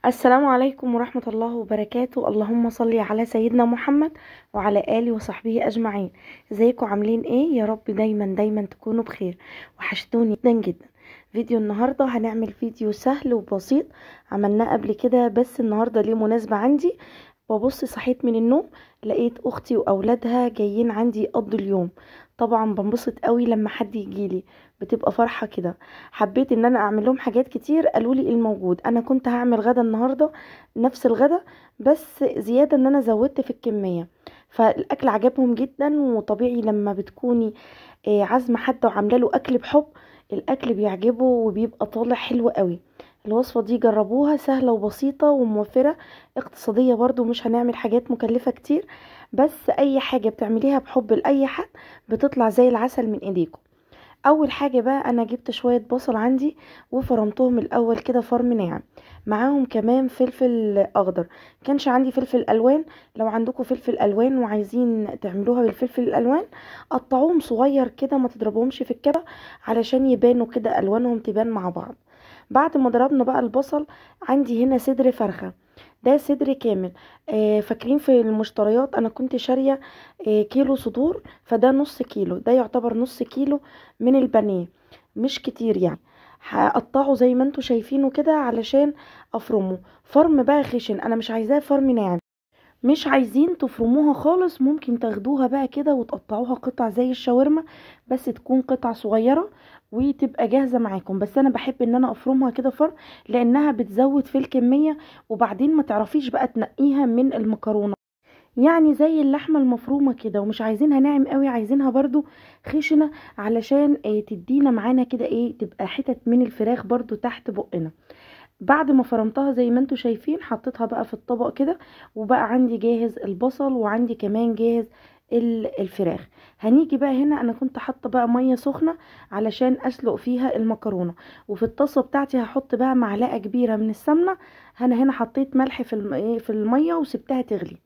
السلام عليكم ورحمة الله وبركاته. اللهم صل على سيدنا محمد وعلى آله وصحبه أجمعين. ازيكم عاملين ايه؟ يا رب دايما دايما تكونوا بخير، وحشتوني جدا جدا. فيديو النهاردة هنعمل فيديو سهل وبسيط، عملناه قبل كده بس النهاردة ليه مناسبة عندي. ببص صحيت من النوم لقيت اختي واولادها جايين عندي يقضوا اليوم. طبعا بنبسط قوي لما حد يجيلي، بتبقى فرحة كده. حبيت ان انا اعمل لهم حاجات كتير، قالوا لي ايه الموجود. انا كنت هعمل غدا النهاردة نفس الغدا، بس زيادة ان انا زودت في الكمية. فالاكل عجبهم جدا، وطبيعي لما بتكوني عازمة حد وعامله له اكل بحب، الاكل بيعجبه وبيبقى طالع حلو قوي. الوصفة دي جربوها، سهلة وبسيطة وموفرة، اقتصادية برضو، مش هنعمل حاجات مكلفة كتير. بس اي حاجة بتعمليها بحب لأي حد بتطلع زي العسل من ايديكم. اول حاجة بقى انا جبت شوية بصل عندي وفرمتهم الاول كده فرم ناعم، معاهم كمان فلفل اخضر. كانش عندي فلفل الوان، لو عندكم فلفل الوان وعايزين تعملوها بالفلفل الالوان قطعوهم صغير كده، ما تضربوهمش في الكبة علشان يبانوا كده الوانهم تبان مع بعض. بعد ما ضربنا بقى البصل، عندي هنا صدر فرخة، ده صدر كامل. فاكرين في المشتريات انا كنت شارية كيلو صدور، فده نص كيلو، ده يعتبر نص كيلو من البانيه، مش كتير يعني. هقطعه زي ما انتوا شايفينه كده علشان افرمه فرم بقى خشن، انا مش عايزاه فرم ناعم. مش عايزين تفرموها خالص، ممكن تاخدوها بقى كده وتقطعوها قطع زي الشاورما، بس تكون قطع صغيرة وتبقى جاهزة معاكم. بس انا بحب ان انا افرمها كده فرم، لانها بتزود في الكمية، وبعدين ما تعرفيش بقى تنقيها من المكرونة. يعني زي اللحمة المفرومة كده، ومش عايزينها ناعم قوي، عايزينها برضو خشنة علشان تدينا معانا كده تبقى حتت من الفراخ برضو تحت بقنا. بعد ما فرمتها زي ما انتوا شايفين، حطيتها بقى في الطبق كده، وبقى عندي جاهز البصل وعندي كمان جاهز الفراخ. هنيجي بقى هنا، انا كنت حاطه بقى ميه سخنه علشان اسلق فيها المكرونه، وفي الطاسه بتاعتي هحط بقى معلقه كبيره من السمنه. انا هنا حطيت ملح في الميه وسبتها تغلي،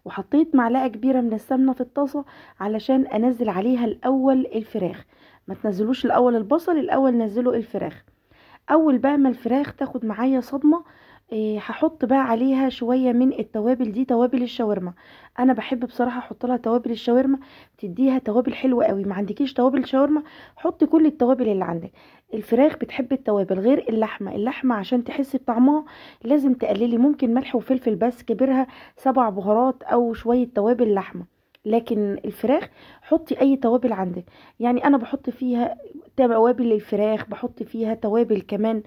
وحطيت معلقه كبيره من السمنه في الطاسه علشان انزل عليها الاول الفراخ. ما تنزلوش الاول البصل، الاول نزلوا الفراخ. اول بقى ما الفراخ تاخد معايا صدمه، هحط بقى عليها شويه من التوابل دي، توابل الشاورما. انا بحب بصراحه احط لها توابل الشاورما، تديها توابل حلوه قوي. ما عندكيش توابل شاورما، حطي كل التوابل اللي عندك. الفراخ بتحب التوابل غير اللحمه عشان تحسي بطعمها لازم تقللي، ممكن ملح وفلفل بس، كبرها 7 بهارات او شويه توابل لحمه. لكن الفراخ حطي اي توابل عندك. يعني انا بحط فيها توابل الفراخ، بحط فيها توابل كمان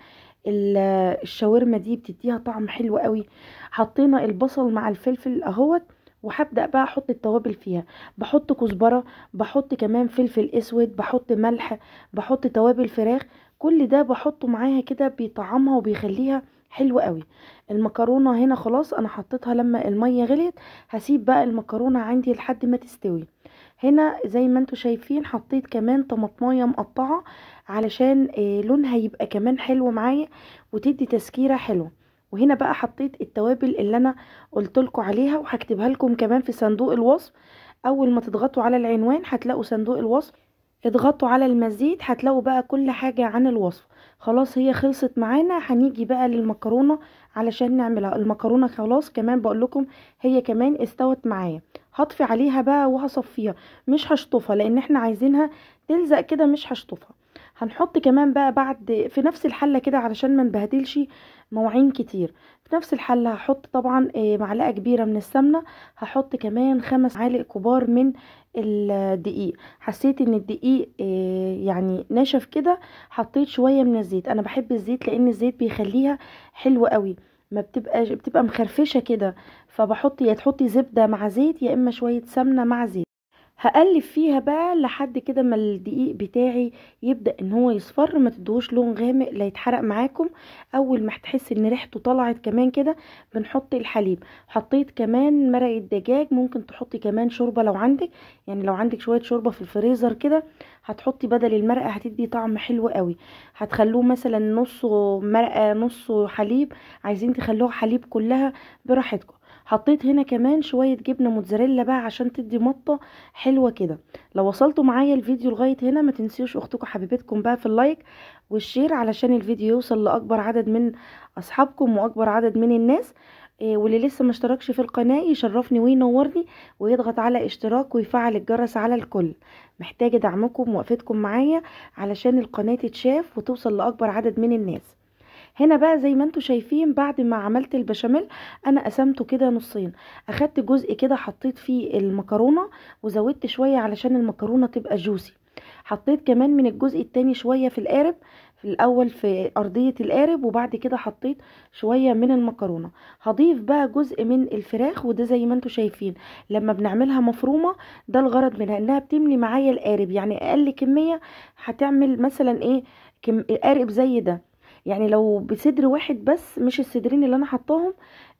الشاورما دي بتديها طعم حلو قوي. حطينا البصل مع الفلفل اهوت، وهبدأ بقى احط التوابل فيها. بحط كزبرة، بحط كمان فلفل اسود، بحط ملح، بحط توابل فراخ. كل ده بحطه معاها كده بيطعمها وبيخليها حلوة قوي. المكرونة هنا خلاص انا حطيتها لما المية غليت، هسيب بقى المكرونة عندي لحد ما تستوي. هنا زي ما انتوا شايفين حطيت كمان طماطمايه مقطعه علشان لونها يبقى كمان حلو معايا وتدي تسكيره حلوه. وهنا بقى حطيت التوابل اللي انا قلت لكم عليها، وهكتبها لكم كمان في صندوق الوصف. اول ما تضغطوا على العنوان هتلاقوا صندوق الوصف، اضغطوا على المزيد هتلاقوا بقى كل حاجة عن الوصف. خلاص هي خلصت معانا، هنيجي بقى للمكرونة علشان نعملها. المكرونة خلاص كمان بقول لكم هي كمان استوت معايا. هطفي عليها بقى وهصفيها، مش هشطفها لان احنا عايزينها تلزق كده، مش هشطفها. هنحط كمان بقى بعد في نفس الحلة كده علشان ما نبهدلش مواعين كتير. في نفس الحلة هحط طبعا معلقة كبيرة من السمنة، هحط كمان 5 معالق كبار من الدقيق. حسيت ان الدقيق يعني ناشف كده، حطيت شوية من الزيت. انا بحب الزيت لان الزيت بيخليها حلوة قوي، ما بتبقى مخرفشة كده. فبحط يا تحطي زبدة مع زيت، يا اما شوية سمنة مع زيت. هقلب فيها بقى لحد كده ما الدقيق بتاعي يبدأ ان هو يصفر، ما تدوش لون غامق لا يتحرق معاكم. اول ما هتحس ان ريحته طلعت كمان كده بنحط الحليب. حطيت كمان مرق الدجاج، ممكن تحطي كمان شوربة لو عندك، يعني لو عندك شوية شوربة في الفريزر كده هتحطي بدل المرقة، هتدي طعم حلو قوي. هتخلوه مثلا نص مرقة نص حليب، عايزين تخلوها حليب كلها براحتكم. حطيت هنا كمان شوية جبنة موتزاريلا بقى عشان تدي مطة حلوة كده. لو وصلتوا معايا الفيديو لغاية هنا ما تنسيوش اختكم حبيبتكم بقى في اللايك والشير علشان الفيديو يوصل لأكبر عدد من أصحابكم وأكبر عدد من الناس. واللي لسه ما اشتركش في القناة يشرفني وينورني ويضغط على اشتراك ويفعل الجرس على الكل. محتاجة دعمكم ووقفتكم معايا علشان القناة تتشاف وتوصل لأكبر عدد من الناس. هنا بقى زي ما انتوا شايفين بعد ما عملت البشاميل انا قسمته كده نصين. اخدت جزء كده حطيت فيه المكرونة وزودت شوية علشان المكرونة تبقى جوسي. حطيت كمان من الجزء التاني شوية في القارب، في الاول في ارضية القارب وبعد كده حطيت شوية من المكرونة. هضيف بقى جزء من الفراخ وده زي ما انتوا شايفين لما بنعملها مفرومة ده الغرض منها انها بتملي معايا القارب، يعني اقل كمية هتعمل مثلا ايه قارب زي ده. يعني لو بصدر واحد بس مش الصدرين اللي انا حطاهم،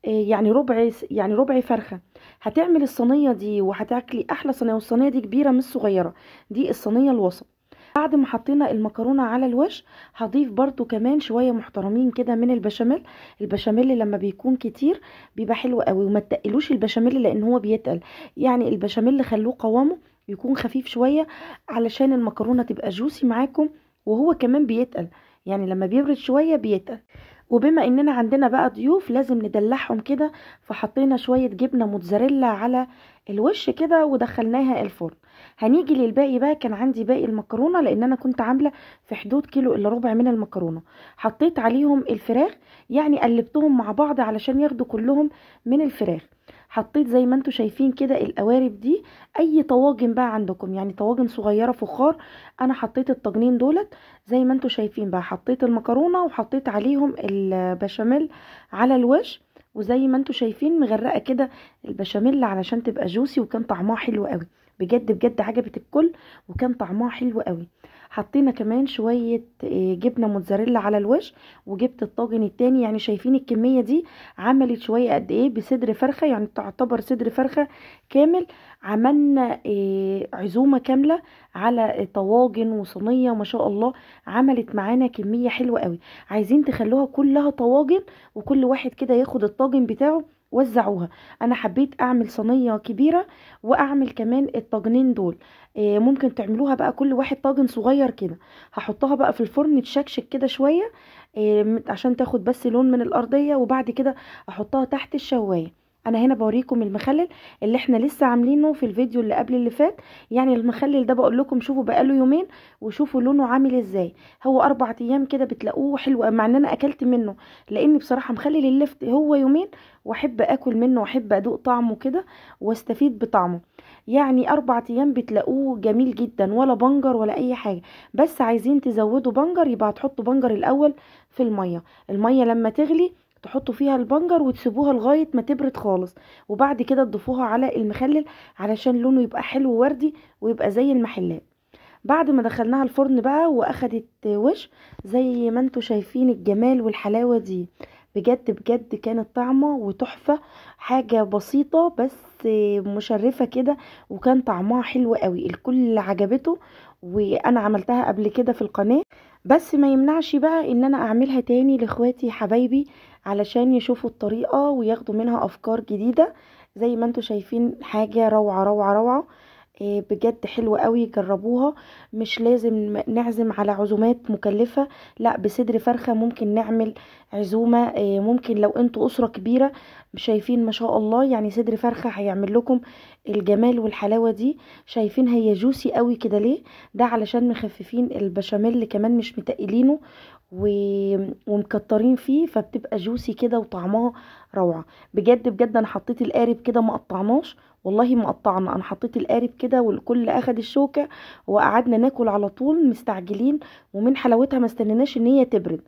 يعني ربع فرخه هتعمل الصينيه دي وهتاكلي احلى صينيه. والصينيه دي كبيره مش صغيره، دي الصينيه الوسط. بعد ما حطينا المكرونه على الوش هضيف برضو كمان شويه محترمين كده من البشاميل. البشاميل لما بيكون كتير بيبقى حلو قوي، وما تقلوش البشاميل لان هو بيتقل. يعني البشاميل خلوه قوامه يكون خفيف شويه علشان المكرونه تبقى جوسي معاكم، وهو كمان بيتقل يعني لما بيبرد شوية بيتقل. وبما اننا عندنا بقى ضيوف لازم ندلعهم كده، فحطينا شوية جبنة موتزاريلا على الوش كده ودخلناها الفرن. هنيجي للباقي بقى. كان عندي باقي المكرونة لان انا كنت عاملة في حدود كيلو الا ربع من المكرونة. حطيت عليهم الفراخ، يعني قلبتهم مع بعض علشان ياخدوا كلهم من الفراخ. حطيت زي ما انتوا شايفين كده القوارب دي، اي طواجن بقى عندكم يعني طواجن صغيرة فخار. انا حطيت الطاجنين دولت زي ما انتوا شايفين بقى. حطيت المكرونة وحطيت عليهم البشاميل على الوش، وزي ما انتوا شايفين مغرقة كده البشاميل علشان تبقى جوسي، وكان طعمها حلو قوي بجد بجد عجبت الكل وكان طعمها حلو قوي. حطينا كمان شوية جبنة موتزاريلا على الوش وجبت الطاجن التاني. يعني شايفين الكمية دي عملت شوية قد ايه بصدر فرخة، يعني تعتبر صدر فرخة كامل. عملنا عزومة كاملة على طواجن وصينية ما شاء الله. عملت معانا كمية حلوة قوي. عايزين تخلوها كلها طواجن وكل واحد كده ياخد الطاجن بتاعه وزعوها. انا حبيت اعمل صينية كبيرة واعمل كمان الطاجنين دول. ممكن تعملوها بقى كل واحد طاجن صغير كده. هحطها بقى في الفرن تشكشك كده شوية عشان تاخد بس لون من الارضية، وبعد كده احطها تحت الشواية. انا هنا بوريكم المخلل اللي احنا لسه عاملينه في الفيديو اللي قبل اللي فات. يعني المخلل ده بقول لكم شوفوا بقاله يومين وشوفوا لونه عامل ازاي. هو 4 ايام كده بتلاقوه حلو، مع ان انا اكلت منه لاني بصراحة مخلل اللفت هو يومين واحب اكل منه واحب ادوق طعمه كده واستفيد بطعمه. يعني 4 ايام بتلاقوه جميل جدا، ولا بنجر ولا اي حاجة. بس عايزين تزودوا بنجر يبقى تحطوا بنجر الاول في المية. المية لما تغلي تحطوا فيها البنجر وتسيبوها لغاية ما تبرد خالص، وبعد كده تضيفوها على المخلل علشان لونه يبقى حلو وردي ويبقى زي المحلات. بعد ما دخلناها الفرن بقى واخدت وش زي ما انتوا شايفين الجمال والحلاوة دي، بجد بجد كانت طعمة وتحفة. حاجة بسيطة بس مشرفة كده، وكان طعمها حلو قوي الكل عجبته. وانا عملتها قبل كده في القناة، بس ما يمنعش بقى ان انا اعملها تاني لاخواتي حبايبي علشان يشوفوا الطريقة وياخدوا منها افكار جديدة. زي ما انتوا شايفين حاجة روعة روعة روعة. بجد حلوة قوي جربوها. مش لازم نعزم على عزومات مكلفة، لا بصدر فرخة ممكن نعمل عزومة. ممكن لو انتوا اسرة كبيرة شايفين ما شاء الله، يعني صدر فرخة هيعمل لكم الجمال والحلاوة دي. شايفين هي جوسي قوي كده ليه؟ ده علشان مخففين البشاميل كمان مش متقلينه ومكترين فيه، فبتبقى جوسي كده وطعمها روعة. بجد بجد انا حطيت القارب كده ما قطعناش، والله ما قطعنا. انا حطيت القارب كده والكل اخد الشوكة وقعدنا ناكل على طول مستعجلين، ومن حلاوتها ما استنيناش ان هي تبرد.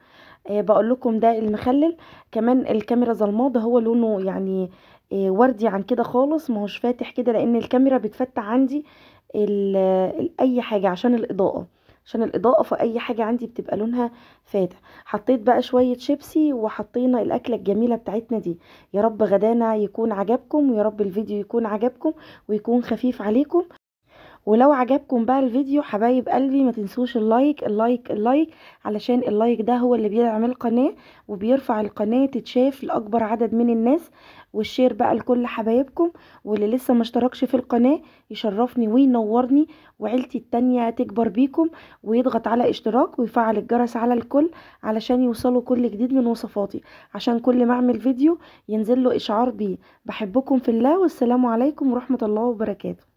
بقول لكم ده المخلل كمان الكاميرا ظلماه، ده هو لونه يعني وردي عن كده خالص، ما هوش فاتح كده لان الكاميرا بتفتح عندي اي حاجة عشان الاضاءة. عشان الاضاءة فاي حاجة عندي بتبقى لونها فاتح. حطيت بقى شوية شيبسي وحطينا الاكلة الجميلة بتاعتنا دي. يا رب غدانا يكون عجبكم، ويا رب الفيديو يكون عجبكم ويكون خفيف عليكم. ولو عجبكم بقى الفيديو حبايب قلبي ما تنسوش اللايك اللايك اللايك، علشان اللايك ده هو اللي بيدعم القناة وبيرفع القناة تتشاف لأكبر عدد من الناس. والشير بقى لكل حبايبكم، واللي لسه ما اشتركش في القناة يشرفني وينورني، وعيلتي التانية تكبر بيكم، ويضغط على اشتراك ويفعل الجرس على الكل علشان يوصلوا كل جديد من وصفاتي، عشان كل ما اعمل فيديو ينزل له اشعار بيه. بحبكم في الله، والسلام عليكم ورحمة الله وبركاته.